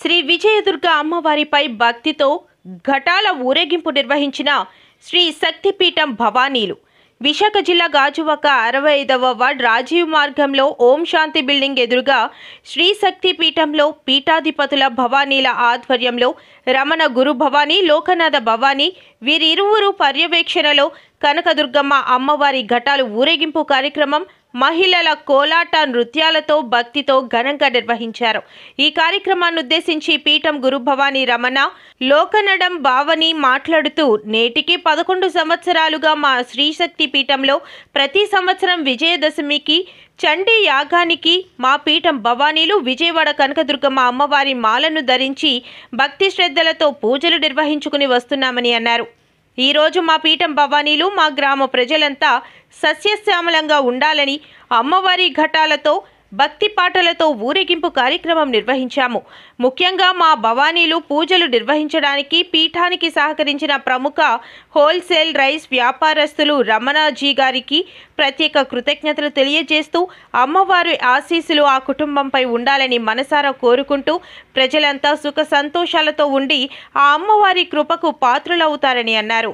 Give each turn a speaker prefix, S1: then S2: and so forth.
S1: శ్రీ విజయదుర్గ అమ్మవారిపై భక్తితో ఘటాల ఊరేగింపు నిర్వహించిన శ్రీ శక్తిపీఠం భవానీలు. విశాఖ జిల్లా గాజువాక 65వ వార్డ్ రాజీవ్ మార్గంలో ఓం శాంతి బిల్డింగ్ ఎదురుగా శ్రీ శక్తిపీఠంలో పీఠాధిపతుల భవానీల ఆధ్వర్యంలో రమణ గురు భవానీ, లోకనాథ భవానీ వీరిరువురు పర్యవేక్షణలో కనకదుర్గమ్మ అమ్మవారి ఘటాలు ఊరేగింపు కార్యక్రమం మహిళల కోలాట నృత్యాలతో భక్తితో ఘనంగా నిర్వహించారు. ఈ కార్యక్రమాన్ని ఉద్దేశించి పీఠం గురు భవానీ రమణ లోకనడం భావని మాట్లాడుతూ, నేటికి 11 సంవత్సరాలుగా మా శ్రీశక్తి పీఠంలో ప్రతి సంవత్సరం విజయదశమికి చండీ యాగానికి మా పీఠం భవానీలు విజయవాడ కనకదుర్గమ్మ అమ్మవారి మాలను ధరించి భక్తి శ్రద్ధలతో పూజలు నిర్వహించుకుని వస్తున్నామని అన్నారు. ఈరోజు మా పీఠం భవానీలు మా గ్రామ ప్రజలంతా సస్యశ్యామలంగా ఉండాలని అమ్మవారి ఘటాలతో భక్తి పాటలతో ఊరేగింపు కార్యక్రమం నిర్వహించాము. ముఖ్యంగా మా భవానీలు పూజలు నిర్వహించడానికి పీఠానికి సహకరించిన ప్రముఖ హోల్సేల్ రైస్ వ్యాపారస్తులు రమణాజీ గారికి ప్రత్యేక కృతజ్ఞతలు తెలియజేస్తూ, అమ్మవారి ఆశీస్సులు ఆ కుటుంబంపై ఉండాలని మనసారా కోరుకుంటూ, ప్రజలంతా సుఖ సంతోషాలతో ఉండి ఆ అమ్మవారి కృపకు పాత్రులవుతారని అన్నారు.